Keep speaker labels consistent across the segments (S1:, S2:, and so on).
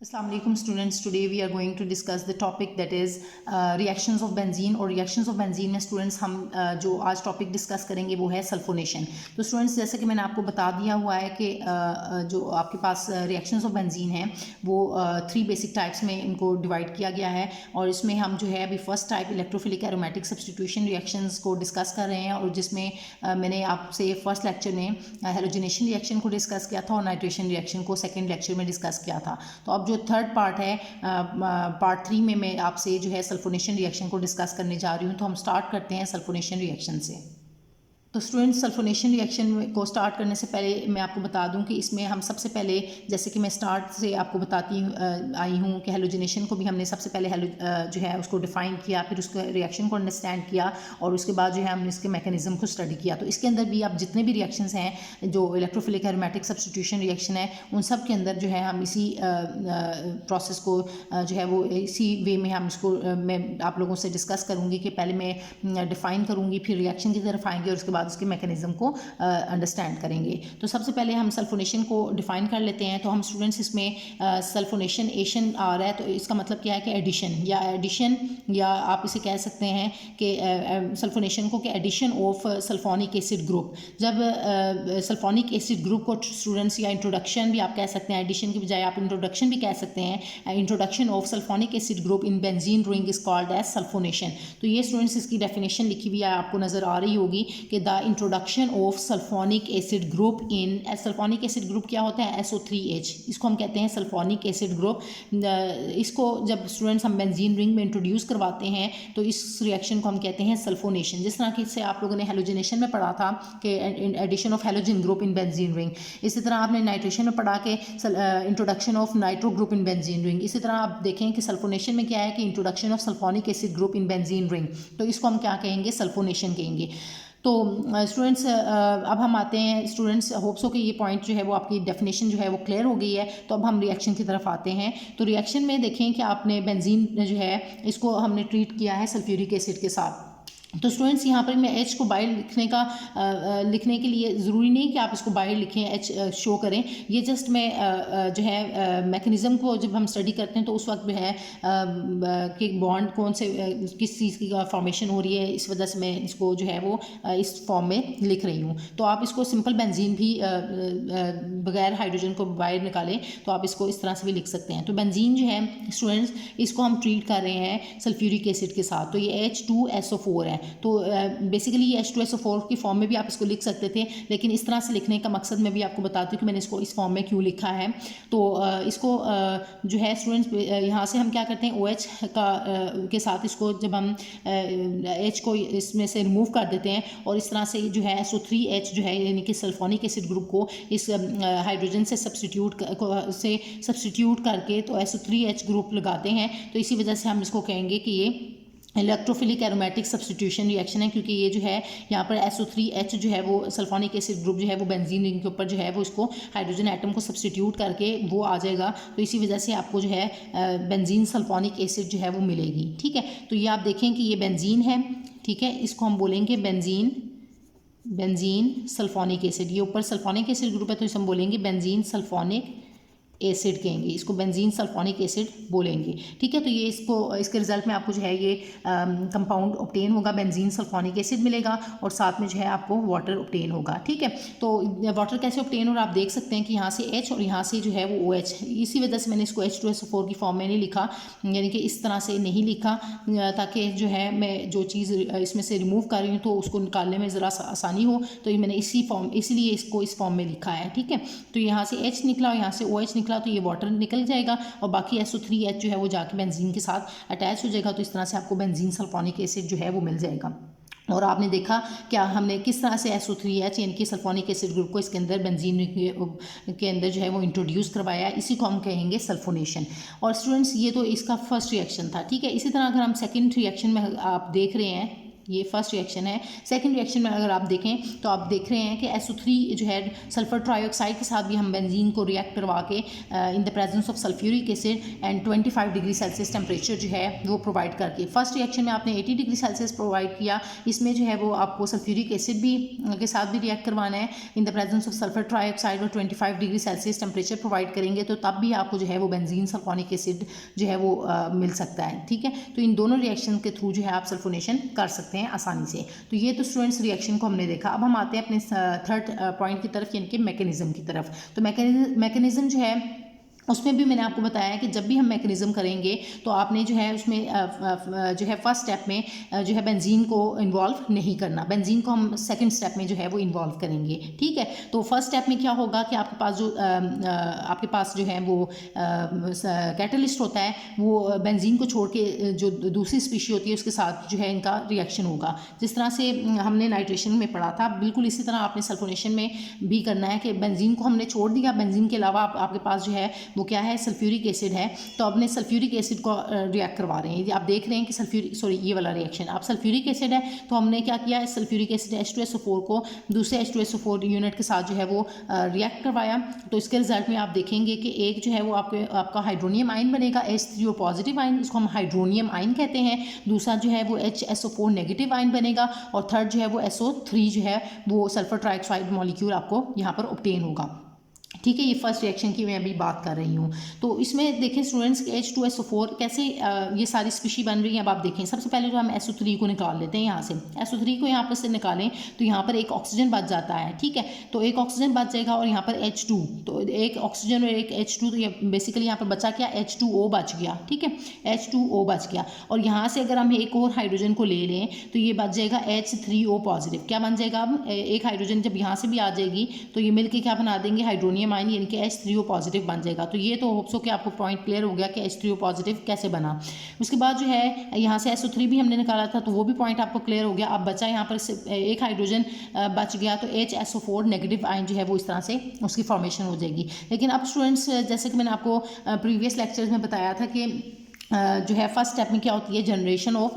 S1: Assalamu alaikum students. Today we are going to discuss the topic that is reactions of benzene और reactions of benzene में students हम जो आज topic discuss करेंगे वो है सल्फोनेशन। तो students जैसे कि मैंने आपको बता दिया हुआ है कि जो आपके पास reactions of benzene हैं वो 3 basic types में इनको divide किया गया है और इसमें हम जो है अभी first type electrophilic aromatic substitution reactions को डिस्कस कर रहे हैं और जिसमें मैंने आपसे फर्स्ट लेक्चर में हेलोजिनेशन रिएक्शन को डिस्कस किया था और नाइट्रेशन रिएक्शन को सेकेंड लेक्चर में डिस्कस किया था। तो अब जो थर्ड पार्ट है पार्ट 3 में मैं आपसे जो है सल्फोनेशन रिएक्शन को डिस्कस करने जा रही हूँ। तो हम स्टार्ट करते हैं सल्फोनेशन रिएक्शन से। तो स्टूडेंट्स सल्फोनेशन रिएक्शन को स्टार्ट करने से पहले मैं आपको बता दूं कि इसमें हम सबसे पहले जैसे कि मैं स्टार्ट से आपको बताती आई हूँ कि हेलोजिनेशन को भी हमने सबसे पहले जो है उसको डिफ़ाइन किया, फिर उसके रिएक्शन को अंडरस्टैंड किया और उसके बाद जो है हमने इसके मैकेनिज्म को स्टडी किया। तो इसके अंदर भी आप जितने भी रिएक्शंस हैं जो इलेक्ट्रोफिलिक एरोमेटिक सब्सटीट्यूशन रिएक्शन है उन सब के अंदर जो है हम इसी प्रोसेस को जो है वो इसी वे में हम इसको मैं आप लोगों से डिस्कस करूँगी कि पहले मैं डिफ़ाइन करूँगी, फिर रिएक्शन की तरफ आएंगे और उसके बाद उसके मैकेनिज्म को अंडरस्टैंड करेंगे। तो सबसे पहले हम सल्फोनेशन को डिफाइन कर लेते हैं। तो हम स्टूडेंट्स इसमें सल्फोनेशन एशन आ रहा है तो इसका मतलब क्या है कि एडिशन या आप इसे कह सकते हैं कि सल्फोनेशन को कि addition of sulphonic acid group. जब सल्फोनिक एसिड ग्रुप को स्टूडेंट्स या इंट्रोडक्शन भी आप कह सकते हैं, एडिशन की बजाय आप इंट्रोडक्शन भी कह सकते हैं। Introduction of sulphonic acid group in benzene ring is called as sulphonation. तो ये स्टूडेंट्स इसकी डेफिनेशन लिखी हुई है, आपको नज़र आ रही होगी कि the introduction of sulphonic acid group in sulphonic acid group क्या होता है SO3H, इसको हम कहते हैं सल्फोनिक एसिड ग्रुप। इसको जब स्टूडेंट्स हम बेंजीन रिंग में इंट्रोड्यूस करवाते हैं तो इस रिएक्शन को हम कहते हैं सल्फोनेशन। जिस तरह की से आप लोगों ने हेलोजिनेशन में पढ़ा था कि addition of halogen group in benzene ring, इसी तरह आपने नाइट्रेशन में पढ़ा कि introduction of nitro group in benzene ring. इसी तरह आप देखें कि सल्फोनेशन में क्या है कि introduction of sulphonic acid group in benzene ring, तो इसको हम क्या कहेंगे, सल्फोनेशन कहेंगे। तो स्टूडेंट्स अब हम आते हैं स्टूडेंट्स, होप्स हो कि ये पॉइंट जो है वो आपकी डेफिनेशन जो है वो क्लियर हो गई है। तो अब हम रिएक्शन की तरफ आते हैं। तो रिएक्शन में देखें कि आपने बेंजीन जो है इसको हमने ट्रीट किया है सल्फ्यूरिक एसिड के साथ। तो स्टूडेंट्स यहाँ पर मैं H को बाइल लिखने के लिए ज़रूरी नहीं कि आप इसको बाइल लिखें, H शो करें। ये जस्ट मैं जो है मैकेनिज़्म को जब हम स्टडी करते हैं तो उस वक्त जो है कि बॉन्ड कौन से किस चीज़ की फॉर्मेशन हो रही है, इस वजह से मैं इसको जो है वो इस फॉर्म में लिख रही हूँ। तो आप इसको सिंपल बेंजीन भी बगैर हाइड्रोजन को बाहर निकालें तो आप इसको इस तरह से भी लिख सकते हैं। तो बेंजीन जो है स्टूडेंट्स इसको हम ट्रीट कर रहे हैं सल्फ्यूरिक एसिड के साथ। तो ये H2SO4 है। तो बेसिकली ये H2SO4 की फॉर्म में भी आप इसको लिख सकते थे, लेकिन इस तरह से लिखने का मकसद मैं भी आपको बताती हूँ कि मैंने इसको इस फॉर्म में क्यों लिखा है। तो इसको जो है स्टूडेंट्स यहाँ से हम क्या करते हैं OH के साथ इसको जब हम H को इसमें से रिमूव कर देते हैं और इस तरह से जो है SO3H जो है यानी कि सल्फोनिक एसिड ग्रुप को इस हाइड्रोजन से सब्सटीट्यूट करके तो SO3H ग्रुप लगाते हैं। तो इसी वजह से हम इसको कहेंगे कि ये इलेक्ट्रोफिलिक एरोमेटिक सब्सटीट्यूशन रिएक्शन है, क्योंकि ये जो है यहाँ पर SO3H जो है वो सल्फोनिक एसिड ग्रुप जो है वो बेंजीन रिंग के ऊपर जो है वो इसको हाइड्रोजन एटम को सब्सटीट्यूट करके वो आ जाएगा। तो इसी वजह से आपको जो है बेंजीन सल्फोनिक एसिड जो है वो मिलेगी। ठीक है, तो ये आप देखें कि ये बेंजीन है, ठीक है, इसको हम बोलेंगे बेंजीन सल्फोनिक एसिड। ये ऊपर सल्फोनिक एसिड ग्रुप है तो इसे हम बोलेंगे बेंजीन सल्फोनिक एसिड कहेंगे, इसको बेंजीन सल्फोनिक एसिड बोलेंगे। ठीक है, तो ये इसके रिजल्ट में आपको जो है ये कंपाउंड ऑब्टेन होगा, बेंजीन सल्फोनिक एसिड मिलेगा और साथ में जो है आपको वाटर ऑब्टेन होगा। ठीक है, तो वाटर कैसे ऑब्टेन हो रहा है आप देख सकते हैं कि यहाँ से H और यहाँ से जो है वो OH। इसी वजह से मैंने इसको H2SO4 की फॉर्म में नहीं लिखा, यानी कि इस तरह से नहीं लिखा ताकि जो है मैं जो चीज़ इसमें से रिमूव कर रही हूँ तो उसको निकालने में ज़रा आसानी हो। तो ये मैंने इसलिए इसको इस फॉर्म में लिखा है। ठीक है, तो यहाँ से H निकला और यहाँ से OH निकला तो ये वाटर निकल जाएगा और बाकी SO3H जो है वो जाके बेंजीन के साथ अटैच हो जाएगा। तो इस तरह से आपको बेंजीन सल्फोनिक एसिड जो है वो मिल जाएगा। और आपने देखा क्या हमने किस तरह से SO3H यानी कि सल्फोनिक एसिड ग्रुप को इसके अंदर बेंजीन के अंदर जो है वो इंट्रोड्यूस करवाया, इसी को हम कहेंगे सल्फोनेशन। और स्टूडेंट्स ये तो इसका फर्स्ट रिएक्शन था। ठीक है, इसी तरह अगर हम सेकेंड रिएक्शन में आप देख रहे हैं ये फर्स्ट रिएक्शन है। सेकंड रिएक्शन में अगर आप देखें तो आप देख रहे हैं कि SO3 जो है सल्फर ट्राइऑक्साइड के साथ भी हम बेंजीन को रिएक्ट करवा के in the presence of sulphuric acid and 25 degree Celsius temperature जो है वो प्रोवाइड करके, फर्स्ट रिएक्शन में आपने 80 डिग्री सेल्सियस प्रोवाइड किया, इसमें जो है वो आपको सल्फ्यूरिक एसिड भी के साथ भी रिएक्ट करवाना है in the presence of sulphur trioxide और 25 डिग्री सेल्सियस टेम्परेचर प्रोवाइड करेंगे, तो तब भी आपको जो है वो बेंजीन सल्फोनिक एसिड जो है वो मिल सकता है। ठीक है, तो इन दोनों रिएक्शन के थ्रू जो है आप सल्फोनेशन कर सकते हैं आसानी से। तो ये तो स्टूडेंट्स रिएक्शन को हमने देखा। अब हम आते हैं अपने थर्ड पॉइंट की तरफ, यानी कि मैकेनिज्म की तरफ। तो मैकेनिज्म जो है उसमें भी मैंने आपको बताया कि जब भी हम मैकेनिज्म करेंगे तो आपने जो है उसमें जो है फर्स्ट स्टेप में जो है बेंजीन को इन्वॉल्व नहीं करना, बेंजीन को हम सेकंड स्टेप में जो है वो इन्वॉल्व करेंगे। ठीक है, तो फर्स्ट स्टेप में क्या होगा कि आपके पास जो है वो कैटलिस्ट होता है, वो बेंजीन को छोड़ के जो दूसरी स्पीशी होती है उसके साथ जो है इनका रिएक्शन होगा। जिस तरह से हमने नाइट्रेशन में पढ़ा था, बिल्कुल इसी तरह आपने सल्फोनेशन में भी करना है कि बेंजीन को हमने छोड़ दिया, बेंजीन के अलावा आपके पास जो है वो क्या है, सल्फ्यूरिक एसिड है, तो अपने सल्फ्यूरिक एसिड को रिएक्ट करवा रहे हैं। आप देख रहे हैं कि ये वाला रिएक्शन, आप सल्फ्यूरिक एसिड है तो हमने क्या किया, सल्फ्यूरिक एसिड H2SO4 को दूसरे H2SO4 यूनिट के साथ जो है वो रिएक्ट करवाया। तो इसके रिजल्ट में आप देखेंगे कि एक जो है वो आपका हाइड्रोनियम आयन बनेगा, H3O पॉजिटिव आयन, इसको हम हाइड्रोनियम आयन कहते हैं। दूसरा जो है वो HSO4 नेगेटिव आयन बनेगा और थर्ड जो है वो SO3 जो है वो सल्फर ट्राइऑक्साइड मॉलिक्यूल आपको यहाँ पर ऑब्टेन होगा। ठीक है, ये फर्स्ट रिएक्शन की मैं अभी बात कर रही हूँ। तो इसमें देखें स्टूडेंट्स कि H2SO4 कैसे ये सारी स्पीशी बन रही हैं। अब आप देखें, सबसे पहले तो हम SO3 को निकाल लेते हैं यहाँ से। SO3 को यहाँ पर से निकालें तो यहाँ पर एक ऑक्सीजन बच जाता है। ठीक है, तो एक ऑक्सीजन बच जाएगा और यहाँ पर H2, तो एक ऑक्सीजन और एक H2, तो ये बेसिकली यहाँ पर बचा क्या, H2O बच गया। ठीक है, H2O बच गया और यहाँ से अगर हम एक और हाइड्रोजन को ले लें तो ये बच जाएगा H3O पॉजिटिव। क्या बन जाएगा, अब एक हाइड्रोजन जब यहाँ से भी आ जाएगी तो ये मिलकर क्या बना देंगे, हाइड्रोनियम आयन, यानी कि H3O पॉजिटिव बन जाएगा। तो ये तो होप्स हो कि आपको पॉइंट क्लियर हो गया कि H3O पॉजिटिव कैसे बना। उसके बाद जो है यहाँ से SO3 भी हमने निकाला था, तो वो भी पॉइंट आपको क्लियर हो गया। अब बचा यहाँ पर एक हाइड्रोजन बच गया, तो HSO4 नेगेटिव आयन जो है वो इस तरह से उसकी फॉर्मेशन हो जाएगी। लेकिन अब स्टूडेंट्स, जैसे कि मैंने आपको प्रीवियस लेक्चर्स में बताया था कि जो है फर्स्ट स्टेप में क्या होती है, जनरेशन ऑफ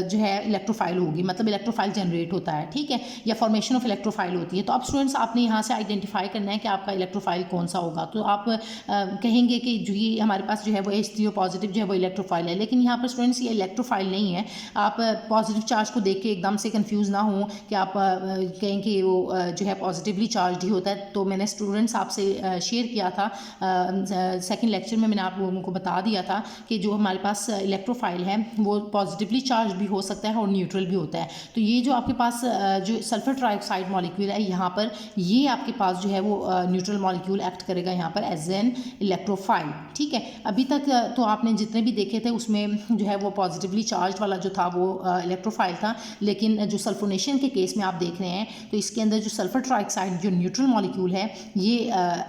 S1: जो है इलेक्ट्रोफाइल होगी, मतलब इलेक्ट्रोफाइल जनरेट होता है। ठीक है, या फॉर्मेशन ऑफ इलेक्ट्रोफाइल होती है। तो अब स्टूडेंट्स आपने यहाँ से आइडेंटिफाई करना है कि आपका इलेक्ट्रोफाइल कौन सा होगा। तो आप कहेंगे कि जो ये हमारे पास जो है वो H3O पॉजिटिव जो है वो इलेक्ट्रोफाइल है, लेकिन यहाँ पर स्टूडेंट्स ये इलेक्ट्रोफाइल नहीं है। आप पॉजिटिव चार्ज को देख के एकदम से कन्फ्यूज़ ना हो कि आप कहें कि वो जो है पॉजिटिवली चार्ज ही होता है। तो मैंने स्टूडेंट्स आपसे शेयर किया था सेकेंड लेक्चर में, मैंने आप लोगों को बता दिया था कि जो हमारे पास इलेक्ट्रोफाइल है वो पॉजिटिवली चार्ज भी हो सकता है और न्यूट्रल भी होता है। तो ये जो आपके पास जो सल्फर ट्राइऑक्साइड मॉलिक्यूल है, यहाँ पर ये आपके पास जो है वो न्यूट्रल मॉलिक्यूल एक्ट करेगा यहाँ पर एज एन इलेक्ट्रोफाइल। ठीक है, अभी तक तो आपने जितने भी देखे थे उसमें जो है वो पॉजिटिवली चार्ज वाला जो था वो इलेक्ट्रोफाइल था, लेकिन जो सल्फोनेशन के केस में आप देख रहे हैं तो इसके अंदर जो सल्फर ट्राइऑक्साइड जो न्यूट्रल मॉलिक्यूल है ये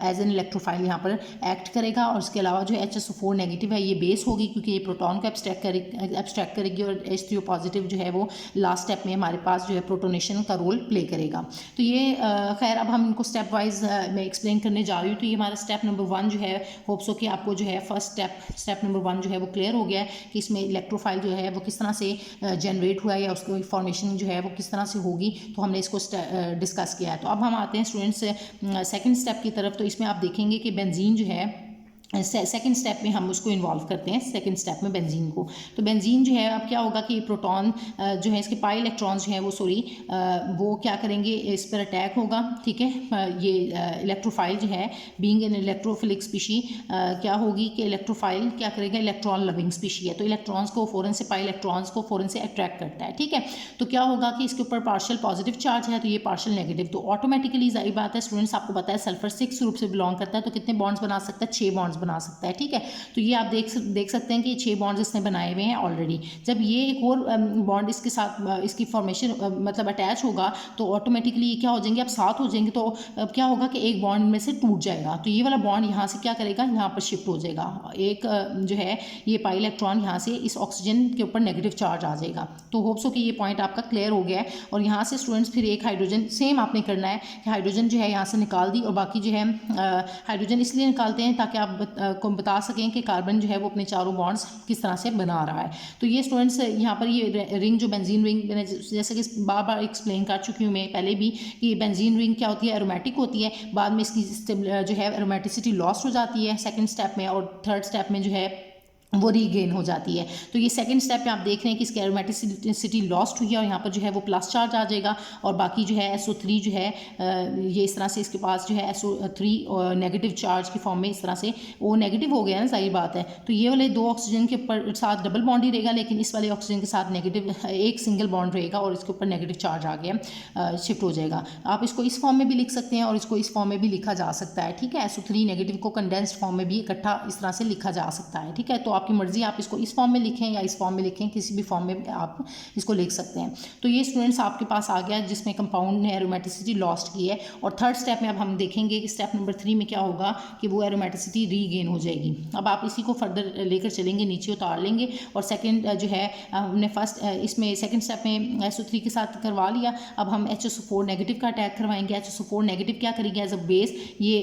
S1: एज एन इलेक्ट्रोफाइल यहाँ पर एक्ट करेगा। और इसके अलावा जो HSO4 नेगेटिव है ये बेस होगी, क्योंकि ये प्रोटॉन को एब्स्ट्रैक्ट करेगी और H3O पॉजिटिव जो है वो लास्ट स्टेप में हमारे पास जो है प्रोटोनेशन का रोल प्ले करेगा। तो ये खैर अब हम इनको स्टेप वाइज मैं एक्सप्लेन करने जा रही हूँ। तो ये हमारा स्टेप नंबर 1 जो है, होप्स हो कि आपको जो है फर्स्ट स्टेप नंबर 1 जो है वो क्लियर हो गया है कि इसमें इलेक्ट्रोफाइल जो है वो किस तरह से जनरेट हुआ है या उसकी फॉर्मेशन जो है वो किस तरह से होगी, तो हमने इसको डिस्कस किया है। तो अब हम आते हैं स्टूडेंट्स सेकेंड स्टेप की तरफ। तो इसमें आप देखेंगे कि बेंजीन जो है सेकेंड स्टेप में हम उसको इन्वॉल्व करते हैं, सेकेंड स्टेप में बेंजीन को। तो बेंजीन जो है अब क्या होगा कि प्रोटॉन जो है इसके पाई इलेक्ट्रॉन्स जो है वो क्या करेंगे, इस पर अटैक होगा। ठीक है, ये इलेक्ट्रोफाइल जो है बीइंग एन इलेक्ट्रोफिलिक स्पीशी क्या होगी कि इलेक्ट्रोफाइल क्या करेगा, इलेक्ट्रॉन लविंग स्पीशी है, तो इलेक्ट्रॉन्स को फ़ौरन से पाई इलेक्ट्रॉन्स को फ़ौरन से अट्रैक्ट करता है। ठीक है, तो क्या होगा कि इसके ऊपर पार्शियल पॉजिटिव चार्ज है तो ये पार्शियल नेगेटिव, तो ऑटोमेटिकली जाहिर बात है स्टूडेंट्स आपको पता है सल्फर 6 ग्रुप से बिलोंग करता है, तो कितने बॉन्ड्स बना सकता है, 6 बॉन्ड्स बना सकता है। ठीक है, तो ये आप देख सकते हैं कि 6 बॉन्ड्स इसने बनाए हुए हैं ऑलरेडी। जब ये एक और बॉन्ड इसके साथ इसकी फॉर्मेशन मतलब अटैच होगा तो ऑटोमेटिकली क्या हो जाएंगे, अब 7 हो जाएंगे, तो अब क्या होगा कि एक बॉन्ड में से टूट जाएगा, तो ये वाला बॉन्ड यहाँ से क्या करेगा, यहाँ पर शिफ्ट हो जाएगा। एक जो है ये पाई इलेक्ट्रॉन यहाँ से इस ऑक्सीजन के ऊपर नेगेटिव चार्ज आ जाएगा। तो होप्स हो कि ये पॉइंट आपका क्लियर हो गया है। और यहाँ से स्टूडेंट्स फिर एक हाइड्रोजन सेम आपने करना है कि हाइड्रोजन जो है यहाँ से निकाल दी, और बाकी जो है हाइड्रोजन इसलिए निकालते हैं ताकि आप को बता सकें कि कार्बन जो है वो अपने चारों बॉन्ड्स किस तरह से बना रहा है। तो ये स्टूडेंट्स यहाँ पर ये रिंग जो बेंजीन रिंग, मैंने जैसे कि बार बार एक्सप्लेन कर चुकी हूँ मैं पहले भी कि बेंजीन रिंग क्या होती है, एरोमेटिक होती है, बाद में इसकी जो है एरोमेटिसिटी लॉस्ट हो जाती है सेकेंड स्टेप में, और थर्ड स्टेप में जो है वो रीगेन हो जाती है। तो ये सेकंड स्टेप में आप देख रहे हैं कि इसकी एरोमेटिसिटी लॉस्ट हुई है और यहाँ पर जो है वो प्लस चार्ज आ जाएगा, और बाकी जो है SO3 जो है ये इस तरह से इसके पास जो है SO3 नेगेटिव चार्ज की फॉर्म में इस तरह से वो नेगेटिव हो गया ना, जाहिर बात है। तो ये वाले दो ऑक्सीजन के ऊपर साथ डबल बॉन्ड ही रहेगा, लेकिन इस वाले ऑक्सीजन के साथ नेगेटिव एक सिंगल बॉन्ड रहेगा और इसके ऊपर नेगेटिव चार्ज आ गया, शिफ्ट हो जाएगा। आप इसको इस फॉर्म में भी लिख सकते हैं और इसको इस फॉर्म में भी लिखा जा सकता है, ठीक है। SO3 नेगेटिव को कंडेंस्ड फॉर्म में भी इकट्ठा इस तरह से लिखा जा सकता है, ठीक है। तो आपकी मर्जी, आप इसको इस फॉर्म में लिखें या इस फॉर्म में लिखें, किसी भी फॉर्म में आप इसको लिख सकते हैं। तो ये स्टूडेंट्स आपके पास आ गया जिसमें कंपाउंड ने एरोमेटिसिटी लॉस्ट की है। और थर्ड स्टेप में अब हम देखेंगे कि स्टेप नंबर 3 में क्या होगा कि वो एरोमेटिसिटी रीगेन हो जाएगी। अब आप इसी को फर्दर लेकर चलेंगे, नीचे उतार लेंगे, और सेकेंड जो है हमने फर्स्ट इसमें सेकेंड स्टेप में SO3 के साथ करवा लिया। अब हम HSO4 नेगेटिव का अटैक करवाएंगे। HSO4 नेगेटिव क्या करेगी, एज अ बेस ये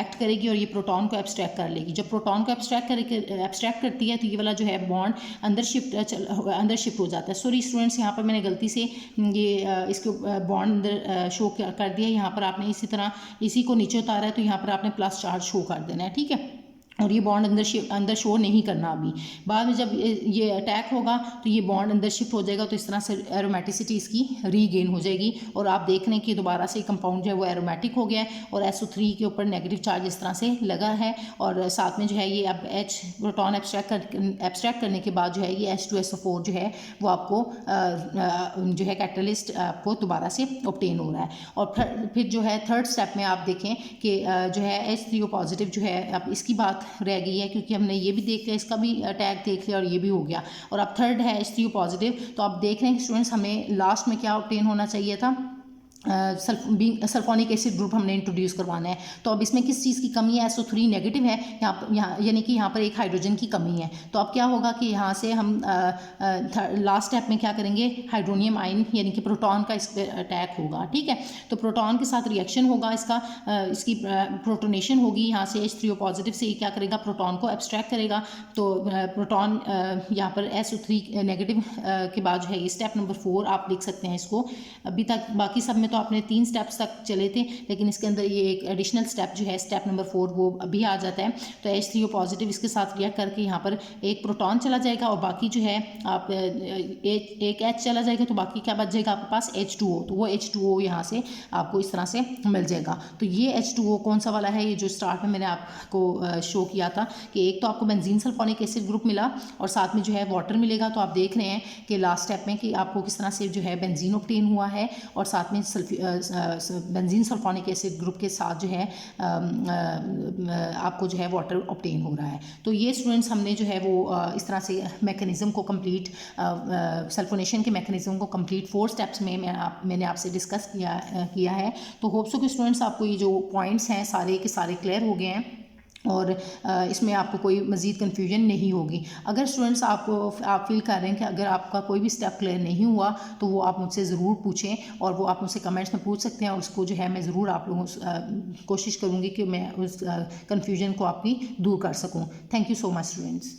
S1: एक्ट करेगी और ये प्रोटॉन को एब्स्ट्रैक्ट कर लेगी। जब प्रोटॉन को एब्स्ट्रैक्ट करती है तो ये वाला जो है बॉन्ड अंदर शिफ्ट हो जाता है। सॉरी स्टूडेंट्स, यहाँ पर मैंने गलती से ये इसके बॉन्ड अंदर शो कर दिया। यहाँ पर आपने इसी तरह इसी को नीचे उतारा है, तो यहाँ पर आपने प्लस चार्ज शो कर देना है, ठीक है। और ये बॉन्ड अंदर शो नहीं करना अभी। बाद में जब ये अटैक होगा तो ये बॉन्ड अंदर शिफ्ट हो जाएगा, तो इस तरह से एरोमेटिसिटी इसकी रीगेन हो जाएगी। और आप देख रहे हैं कि दोबारा से कंपाउंड जो है वो एरोमेटिक हो गया है और SO3 के ऊपर नेगेटिव चार्ज इस तरह से लगा है। और साथ में जो है ये अब प्रोटॉन एब्स्ट्रैक्ट करने के बाद जो है ये H2SO4 जो है वो आपको जो है कैटलिस्ट आपको दोबारा से ऑब्टेन हो रहा है। और फिर जो है थर्ड स्टेप में आप देखें कि जो है H3O पॉजिटिव जो है, अब इसकी बात रह गई है क्योंकि हमने ये भी देख लिया, इसका भी अटैक देख लिया और ये भी हो गया। और अब थर्ड है H3O पॉजिटिव। तो आप देख रहे हैं स्टूडेंट्स हमें लास्ट में क्या ऑब्टेन होना चाहिए था, सल्फोनिक एसिड ग्रुप हमने इंट्रोड्यूस करवाना है। तो अब इसमें किस चीज़ की कमी है, SO3 नेगेटिव है यहाँ यानी कि यहाँ पर एक हाइड्रोजन की कमी है। तो अब क्या होगा कि यहाँ से हम लास्ट स्टेप में क्या करेंगे, हाइड्रोनियम आयन यानी कि प्रोटॉन का इस पर अटैक होगा, ठीक है। तो प्रोटॉन के साथ रिएक्शन होगा, इसकी प्रोटोनेशन होगी। यहाँ से H3O पॉजिटिव से क्या करेगा, प्रोटॉन को एब्स्ट्रैक्ट करेगा। तो प्रोटॉन यहाँ पर SO3 नेगेटिव के बाद जो है ये स्टेप नंबर 4 आप लिख सकते हैं इसको। अभी तक बाकी सब में तो आपने 3 स्टेप्स तक चले थे, लेकिन इसके अंदर ये एक एडिशनल स्टेप जो है स्टेप नंबर 4 वो अभी आ जाता है। तो H3O पॉजिटिव इसके साथ रिएक्ट करके यहाँ पर एक प्रोटॉन चला जाएगा और बाकी जो है आप एक H चला जाएगा, तो बाकी क्या बच जाएगा आपके पास H2O। तो वो H2O यहाँ से आपको इस तरह से मिल जाएगा। तो ये H2O कौन सा वाला है, ये जो स्टार्ट में मैंने आपको शो किया था कि एक तो आपको बेंजीन सल्फोनिक एसिड ग्रुप मिला और साथ में जो है वाटर मिलेगा। तो आप देख रहे हैं कि लास्ट स्टेप में कि आपको किस तरह से जो है बेंजीन ऑब्टेन हुआ है और साथ में बेंजीन सल्फोनिक एसिड ग्रुप के साथ जो है आपको जो है वाटर ऑब्टेन हो रहा है। तो ये स्टूडेंट्स हमने जो है वो इस तरह से मैकेनिज्म को कंप्लीट सल्फोनेशन के मैकेनिज्म को कंप्लीट 4 स्टेप्स में मैंने आपसे डिस्कस किया है। तो होप सो कि स्टूडेंट्स आपको ये जो पॉइंट्स हैं सारे के सारे क्लियर हो गए हैं और इसमें आपको कोई मज़ीद कन्फ्यूजन नहीं होगी। अगर स्टूडेंट्स आप फील कर रहे हैं कि अगर आपका कोई भी स्टेप क्लियर नहीं हुआ तो वो आप मुझसे ज़रूर पूछें और वो आप मुझसे कमेंट्स में पूछ सकते हैं और उसको जो है मैं ज़रूर आप लोगों कोशिश करूँगी कि मैं उस कन्फ्यूजन को आपकी दूर कर सकूँ। Thank you so much students.